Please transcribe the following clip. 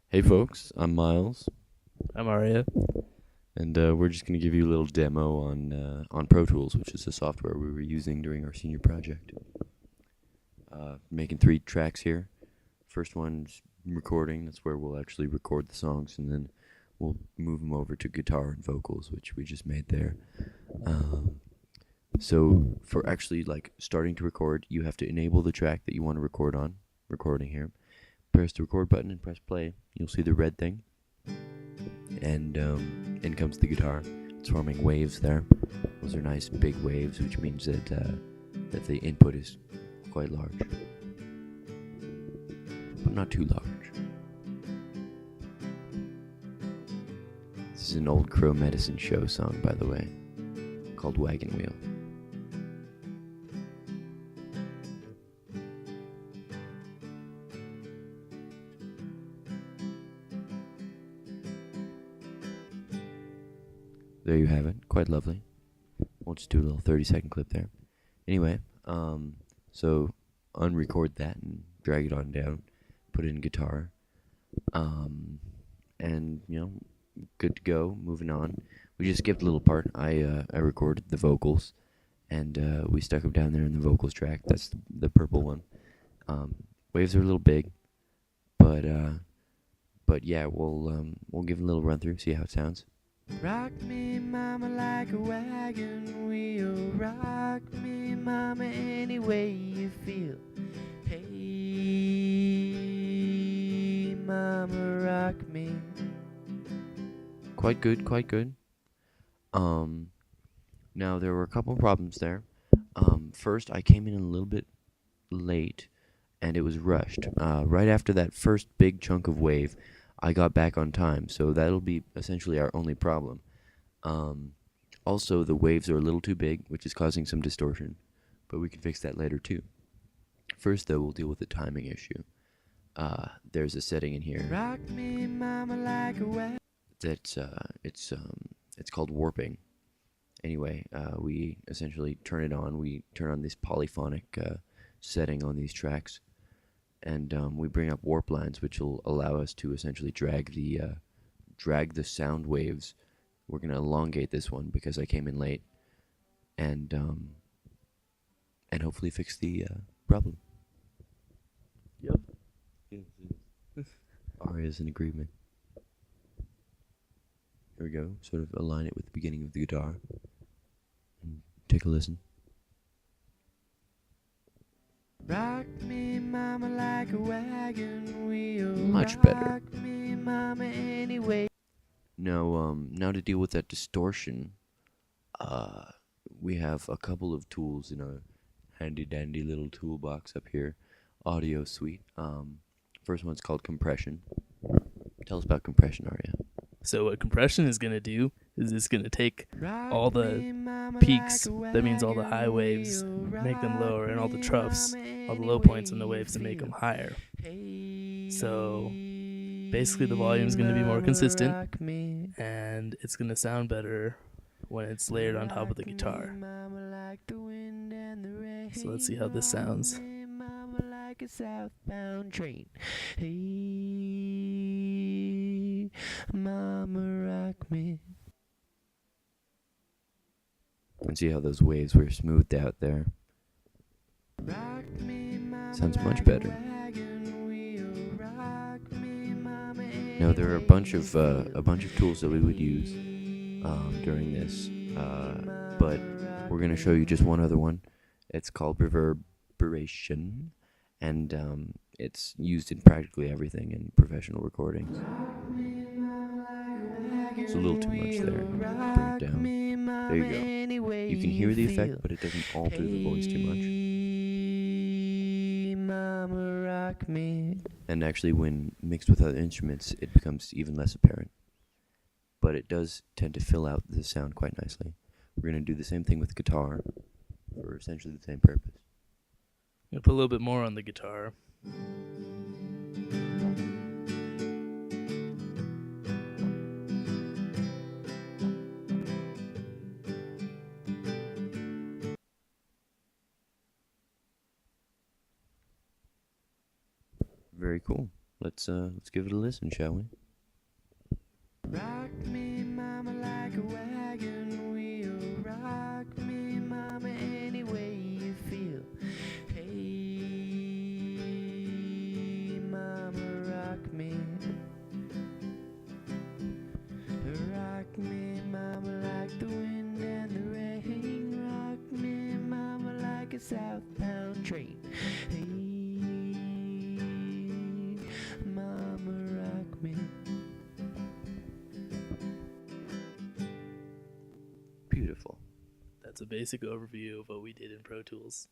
Hey folks, I'm Miles, I'm Aria. and we're just gonna give you a little demo on Pro Tools, which is the software we were using during our senior project. Making 3 tracks here. First one's recording. That's where we'll actually record the songs, and then we'll move them over to guitar and vocals, which we just made there. So for actually like starting to record, you have to enable the track that you want to record on. Recording here. Press the record button and press play. You'll see the red thing. And in comes the guitar. It's forming waves there. Those are nice big waves, which means that the input is quite large, but not too large. This is an old Crow Medicine Show song, by the way, called Wagon Wheel. There you have it. Quite lovely. We'll just do a little 30-second clip there. Anyway, so unrecord that and drag it on down, put it in guitar, and good to go. Moving on. We just skipped a little part. I recorded the vocals, and we stuck them down there in the vocals track. That's the purple one. Waves are a little big, but yeah, we'll give it a little run through, see how it sounds. Rock me, mama, like a wagon wheel. Rock me, mama, any way you feel. Hey, mama, rock me. Quite good, quite good. Now there were a couple problems there. First, I came in a little bit late, and it was rushed. Right after that first big chunk of wave, I got back on time, so that'll be essentially our only problem. Also, the waves are a little too big, which is causing some distortion, but we can fix that later too. First, though, we'll deal with the timing issue. There's a setting in here. Rock me, mama, like a it's called warping. Anyway, we essentially turn it on. We turn on this polyphonic setting on these tracks. And we bring up warp lines, which will allow us to essentially drag the sound waves. We're gonna elongate this one because I came in late, and hopefully fix the problem. Yep. Aria's in agreement. Here we go. Sort of align it with the beginning of the guitar, and take a listen. Rock me, mama, like a wagon wheel. Much better. Rock me, mama, anyway. Now to deal with that distortion, we have a couple of tools in our handy-dandy little toolbox up here. Audio suite. First one's called compression. Tell us about compression, Aria. So what compression is going to do is it's going to take all the peaks, that means all the high waves, make them lower, and all the troughs, all the low points in the waves to make them higher. So basically the volume is going to be more consistent, and it's going to sound better when it's layered on top of the guitar. So let's see how this sounds. Like a southbound train. Hey, mama, rock me. And see how those waves were smoothed out there. Sounds much better. Now there are a bunch of tools that we would use during this, but we're gonna show you just one other one. It's called reverberation. And it's used in practically everything in professional recordings. It's a little too much there. Bring it down. There you go. You can hear the effect, but it doesn't alter the voice too much. And actually, when mixed with other instruments, it becomes even less apparent. But it does tend to fill out the sound quite nicely. We're going to do the same thing with guitar for essentially the same purpose. I'm going to put a little bit more on the guitar. Very cool. let's give it a listen, shall we? Rock me, mama, like a wagon wheel. Rock me, mama, any way you feel. Hey, mama, rock me. Rock me, mama, like the wind and the rain. Rock me, mama, like a southbound train. Hey, mama, rock me. Beautiful. That's a basic overview of what we did in Pro Tools.